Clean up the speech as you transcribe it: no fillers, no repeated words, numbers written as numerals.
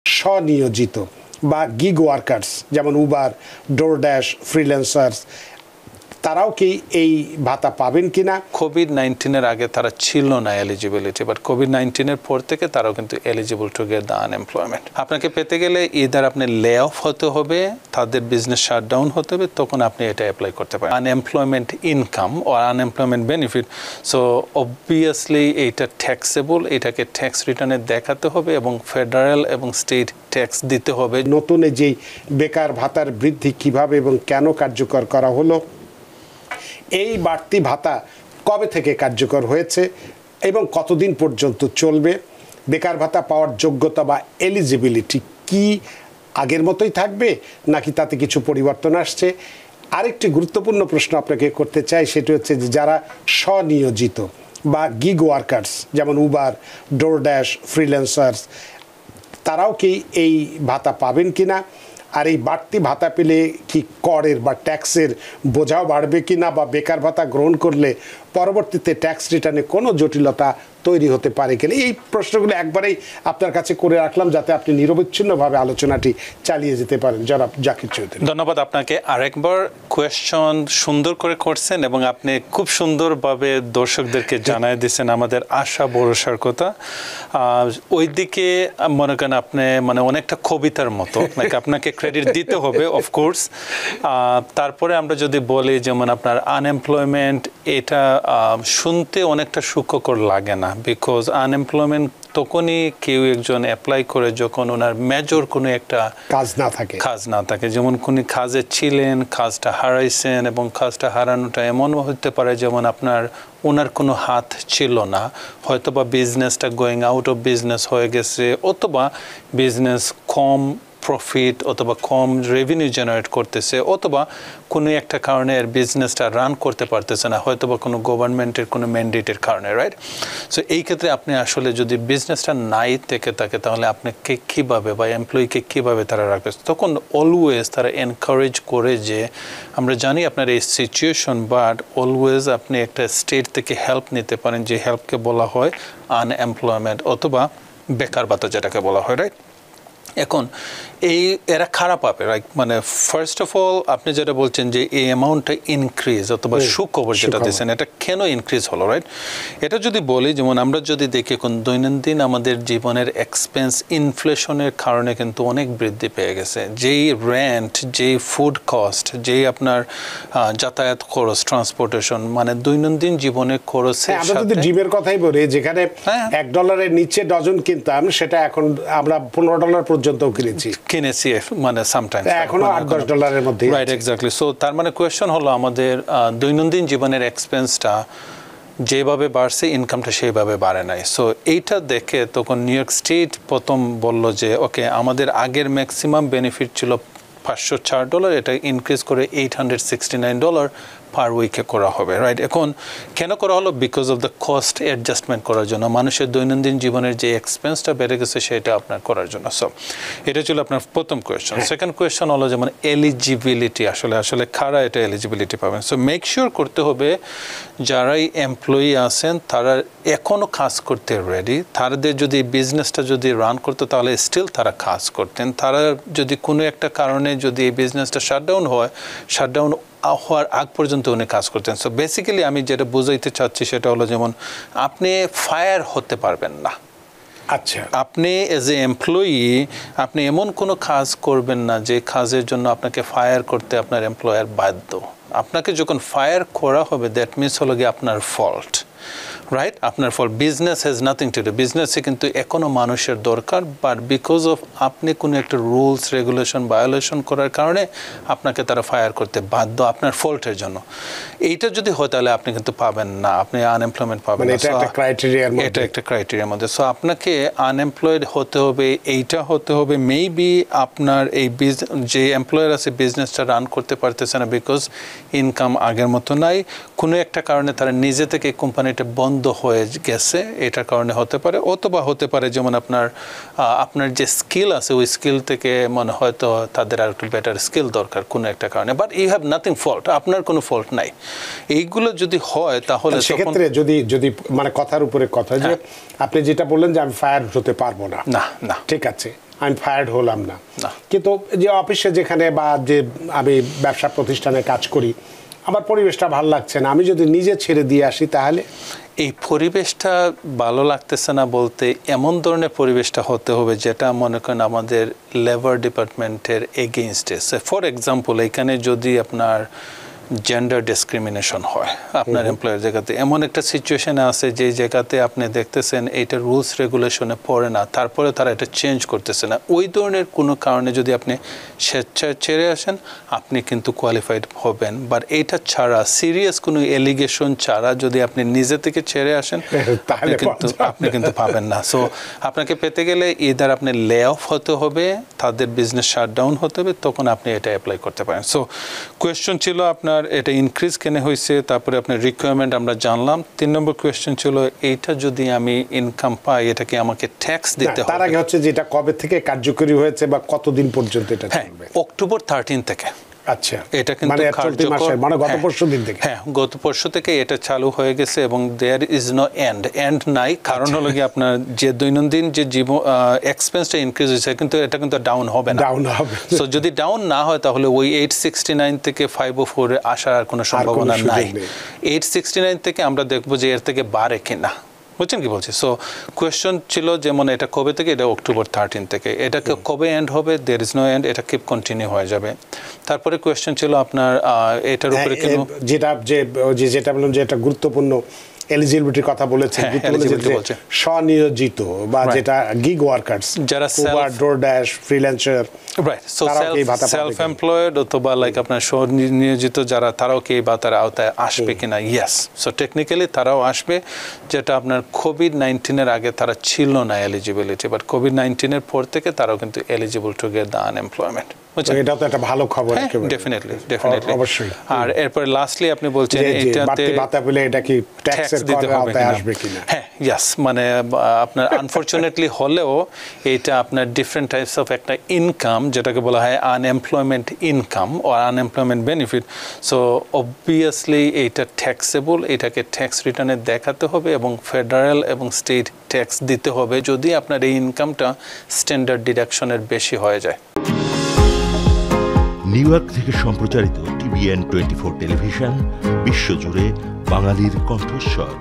স্বনিয়োজিত বা gig workers যেমন Uber, DoorDash, freelancers, তারাও কি এই ভাতা পাবেন কিনা? কোভিড-19 আগে তারা ছিল না এলিজিবিলিটি, বাট কোভিড-19 পর থেকে তারাও কিন্তু eligible to get the unemployment. আপনাকে পেতে গেলে ইদার আপনি লে অফ হতে হবে, তাদের বিজনেস শাটডাউন হতে হবে, তখন আপনি এটা অ্যাপ্লাই করতে পারেন। আনএমপ্লয়মেন্ট ইনকাম ও আনএমপ্লয়মেন্ট বেনিফিট, সো অবভিয়াসলি এইটা ট্যাক্সেবল, এটাকে ট্যাক্স রিটার্নে দেখাতে হবে এবং ফেডারেল এবং স্টেট ট্যাক্স দিতে হবে। নতুন যেই বেকার ভাতার বৃদ্ধি কিভাবে এবং কেন কার্যকর করা হলো, এই বাড়তি ভাতা কবে থেকে কার্যকর হয়েছে এবং কতদিন পর্যন্ত চলবে, বেকার ভাতা পাওয়ার যোগ্যতা বা এলিজিবিলিটি কি আগের মতোই থাকবে নাকি তাতে কিছু পরিবর্তন আসছে? আরেকটি গুরুত্বপূর্ণ প্রশ্ন আপনাকে করতে চাই, সেটি হচ্ছে যে যারা স্বনিয়োজিত বা গিগ ওয়ার্কার্স যেমন উবার, ডোরড্যাশ, ফ্রিল্যান্সার্স, তারাও কি এই ভাতা পাবেন কিনা? আর এই বাড়তি ভাতা পেলে কি করের বা ট্যাক্সের বোঝাও বাড়বে কিনা, বা বেকার ভাতা গ্রহণ করলে পরবর্তীতে ট্যাক্স রিটার্নে কোনো জটিলতা তৈরি হতে পারে কিনা? এই প্রশ্নগুলো একবারেই আপনার কাছে করে রাখলাম যাতে আপনি নিরবচ্ছিন্নভাবে আলোচনাটি চালিয়ে যেতে পারেন। জনাব জাকির চৌধুরী, ধন্যবাদ আপনাকে। আরেকবার কোয়েশ্চন সুন্দর করে করছেন এবং আপনি খুব সুন্দরভাবে দর্শকদেরকে জানাই দিয়েছেন আমাদের আশা ভরসার কথা। ওইদিকে মনে করেন আপনি মানে অনেকটা কবিতার মতো, আপনাকে ক্রেডিট দিতে হবে অফকোর্স। তারপরে আমরা যদি বলি যেমন আপনার আনএমপ্লয়মেন্ট, এটা শুনতে অনেকটা সুখকর লাগে না, বিকজ আনএমপ্লয়মেন্ট তখনই কেউ একজন অ্যাপ্লাই করে যখন ওনার মেজর কোনো একটা কাজ না থাকে, যেমন কোনো কাজে ছিলেন, কাজটা হারাইছেন, এবং কাজটা হারানোটা এমন হতে পারে যেমন আপনার ওনার কোনো হাত ছিল না, হয়তোবা বিজনেসটা গোয়িং আউট অফ বিজনেস হয়ে গেছে, অথবা বিজনেস কম প্রফিট অথবা কম রেভিনিউ জেনারেট করতেছে, অথবা কোনো একটা কারণে এর বিজনেসটা রান করতে পারতেছে না, হয়তোবা কোনো গভর্নমেন্টের কোনো ম্যান্ডেটের কারণে, রাইট? সো এই ক্ষেত্রে আপনি আসলে যদি বিজনেসটা নাই থেকে থাকে তাহলে আপনাকে কীভাবে বা এমপ্লয়িকে কীভাবে তারা রাখবে? তখন অলওয়েজ তারা এনকারেজ করে যে আমরা জানি আপনার এই সিচুয়েশন, বাট অলওয়েজ আপনি একটা স্টেট থেকে হেল্প নিতে পারেন, যে হেল্পকে বলা হয় আনএমপ্লয়মেন্ট অথবা বেকার ভাতা যেটাকে বলা হয়, রাইট? এখন এরা খারাপ হবে, রাইট? মানে ফার্স্ট অফ অল আপনি যেটা বলছেন যে এই অ্যামাউন্টটা ইনক্রিজ অথবা সুখবর যেটা দিচ্ছেন, এটা কেন ইনক্রিজ হলো, রাইট? এটা যদি বলি, যেমন আমরা যদি দেখি এখন দৈনন্দিন আমাদের জীবনের এক্সপেন্স ইনফ্লেশনের কারণে কিন্তু অনেক বৃদ্ধি পেয়ে গেছে। যেই রেন্ট, যেই ফুড কস্ট, যেই আপনার যাতায়াত খরচ, ট্রান্সপোর্টেশন, মানে দৈনন্দিন জীবনের খরচে, আমরা যদি ডিমের কথাই বলি, যেখানে $1 নিচে ডজন কিনতাম সেটা এখন আমরা $15 পর্যন্ত কিনেছি, মানে সামটাইমস এখনো $8-10 মধ্যে, রাইট? এক্স্যাক্টলি। সো তার মানে কোয়েশ্চন হলো আমাদের দৈনন্দিন জীবনের এক্সপেন্সটা যেভাবে বাড়ছে, ইনকামটা সেইভাবে বাড়ে নাই। সো এইটা দেখে তখন নিউ ইয়র্ক স্টেট প্রথম বলল যে ওকে, আমাদের আগের ম্যাক্সিমাম বেনিফিট ছিল $504, এটা ইনক্রিজ করে $869 পার উইকে করা হবে, রাইট? এখন কেন করা হলো? Because of the cost adjustment করার জন্য, মানুষের দৈনন্দিন জীবনের যে এক্সপেন্সটা বেড়ে গেছে সেটা আপনার করার জন্য। সো এটা ছিল আপনার প্রথম কোয়েশ্চন। সেকেন্ড কোয়েশ্চন হলো যেমন এলিজিবিলিটি, আসলে কারা এটা এলিজিবিলিটি পাবেন? সো মেক শিওর করতে হবে যারাই এমপ্লয়ি আছেন তারা এখনও কাজ করতে রেডি, তাদের যদি বিজনেসটা যদি রান করতো তাহলে স্টিল তারা কাজ করতেন। তারা যদি কোনো একটা কারণে যদি এই বিজনেসটা শাটডাউন হয়, শাটডাউন হওয়ার আগ পর্যন্ত উনি কাজ করতেন। সো বেসিক্যালি আমি যেটা বোঝাইতে চাচ্ছি সেটা হলো যেমন আপনি ফায়ার হতে পারবেন না। আচ্ছা, আপনি এজ এ এমপ্লয়ি আপনি এমন কোনো কাজ করবেন না যে কাজের জন্য আপনাকে ফায়ার করতে আপনার এমপ্লয়ার বাধ্য। আপনাকে যখন ফায়ার করা হবে দ্যাট মিনস হলো গিয়ে আপনার ফল্ট, রাইট? আপনার fault. Business has nothing to do, বিজনেসে কিন্তু এখনও মানুষের দরকার, বাট বিকজ অফ আপনি কোনো একটা রুলস রেগুলেশন ভায়োলেশন করার কারণে আপনাকে তারা ফায়ার করতে বাধ্য আপনার ফল্টের জন্য। এইটা যদি হয় তাহলে আপনি কিন্তু পাবেন না, আপনি আনএমপ্লয়মেন্ট পাবেন না। এটা একটা ক্রাইটেরিয়ার মধ্যে। সো আপনাকে আনএমপ্লয়েড হতে হবে, এইটা হতে হবে মেবি আপনার এই যে এমপ্লয়ার আছে বিজনেসটা রান করতে পারতেছে না, বিকজ ইনকাম আগের মতো নাই, কোনো একটা কারণে তারা নিজে থেকে কোম্পানিটা বন্ধ হয়ে গেছে, এটার কারণে হতে পারে। অথবা হতে পারে যেমন আপনার যে স্কিল আছে ওই স্কিল থেকে মনে হয়তো তাদের আর একটু বেটার স্কিল দরকার কোনো একটা কারণে, but you have nothing fault, আপনার কোনো ফল্ট নাই। এইগুলো যদি হয় তাহলে সেক্ষেত্রে যদি মানে কথার উপরে কথা, যে আপনি যেটা বললেন যে আমি ফায়ার হতে পারবো না, না, ঠিক আছে, আমি ফায়ার্ড হলাম না। না। কিন্তু যে অফিসে যেখানে বা যে আমি ব্যবসা প্রতিষ্ঠানে কাজ করি, আমার পরিবেশটা ভালো লাগছে না, আমি যদি নিজে ছেড়ে দিয়ে আসি তাহলে? এই পরিবেশটা ভালো লাগতেছে না বলতে এমন ধরনের পরিবেশটা হতে হবে যেটা মনে করেন আমাদের লেবার ডিপার্টমেন্টের এগেইনস্টে। ফর এক্সাম্পল, এখানে যদি আপনার জেন্ডার ডিসক্রিমিনেশন হয় আপনার এমপ্লয়ের জায়গাতে, এমন একটা সিচুয়েশনে আছে যে জায়গাতে আপনি দেখতেছেন এইটা রুলস রেগুলেশনে পড়ে না, তারপরে তারা এটা চেঞ্জ করতেছে না, ওই ধরনের কোনো কারণে যদি আপনি স্বেচ্ছায় ছেড়ে আসেন আপনি কিন্তু কোয়ালিফাইড হবেন। বাট এইটা ছাড়া সিরিয়াস কোনো এলিগেশন ছাড়া যদি আপনি নিজে থেকে ছেড়ে আসেন আপনি কিন্তু পাবেন না। সো আপনাকে পেতে গেলে ইদার আপনি লে অফ হতে হবে, তাদের বিজনেস শাটডাউন হতে হবে, তখন আপনি এটা অ্যাপ্লাই করতে পারেন। সো কোয়েশ্চন ছিল আপনার এটা ইনক্রিজ কেন হয়েছে, তারপরে আপনার রিকোয়ারমেন্ট আমরা জানলাম। 3 নম্বর কোয়েশ্চন ছিল এইটা যদি আমি ইনকাম পাই এটাকে আমাকে ট্যাক্স দিতে হবে। তার আগে হচ্ছে যেটা কবে থেকে কার্যকরী হয়েছে বা কতদিন পর্যন্ত এটা চলবে? অক্টোবর 13 থেকে। আচ্ছা, এটা কিন্তু মানে গত পরশু দিন থেকে? হ্যাঁ, গত পরশু থেকে এটা চালু হয়ে গেছে এবং দেয়ার ইজ নো এন্ড নাই। কারণ হলো কি আপনার যে দৈনন্দিন যে জীবন এক্সপেন্সটা ইনক্রিজ হয়েছে কিন্তু এটা কিন্তু ডাউন হবে না। সো যদি ডাউন না হয় তাহলে ওই 869 থেকে 504 এ আসার আর কোনো সম্ভাবনা নাই। 869 থেকে আমরা দেখবো যে এর থেকে বাড়ে কিনা, বুঝছেন কি বলছি? সো কোয়েশ্চন ছিল যেমন এটা কবে থেকে, এটা অক্টোবর 13 থেকে। এটাকে কবে এন্ড হবে, দেয়ার ইজ নো এন্ড, এটা কিপ কন্টিনিউ হয়ে যাবে। তারপরে কোয়েশ্চন ছিল আপনার এটার উপরে কেন যেটা বললাম যে এটা গুরুত্বপূর্ণ এলিজিবিলিটির কথা বলেছেন, স্বনিয়োজিত বা যেটা গিগ ওয়ার্কার্স, যারা DoorDash, freelancer, right, so self employed অথবা লাইক আপনার স্বনিয়োজিত যারা, তারাও কি বা তার আওতায় আসবে কিনা? ইয়েস, সো টেকনিক্যালি তারাও আসবে, যেটা আপনার কোভিড-19 আগে তারা ছিল না এলিজিবিলিটি, বাট কোভিড-19 পর থেকে তারাও কিন্তু eligible to get the unemployment. এটা তো একটা ভালো খবর। ডেফিনেটলি অবশ্যই। আর এরপর লাস্টলি আপনি বলছেন এটাতে ভাতা পেলে এটা কি ট্যাক্সের আওতায় আসবে কিনা? হ্যাঁ, ইয়েস, মানে আপনার আনফরচুনেটলি হলেও এটা আপনার ডিফারেন্ট টাইপস অফ একটা ইনকাম, যেটাকে বলা হয় আনএমপ্লয়মেন্ট ইনকাম ও আনএমপ্লয়মেন্ট বেনিফিট। সো অবভিয়াসলি এইটা ট্যাক্সেবল, এটাকে ট্যাক্স রিটার্নে দেখাতে হবে এবং ফেডারেল এবং স্টেট ট্যাক্স দিতে হবে যদি আপনার এই ইনকামটা স্ট্যান্ডার্ড ডিডাকশনের বেশি হয়ে যায়। নিউ ইয়র্ক থেকে সম্প্রচারিত TVN 24 টেলিভিশন বিশ্বজুড়ে বাঙালির কণ্ঠস্বর।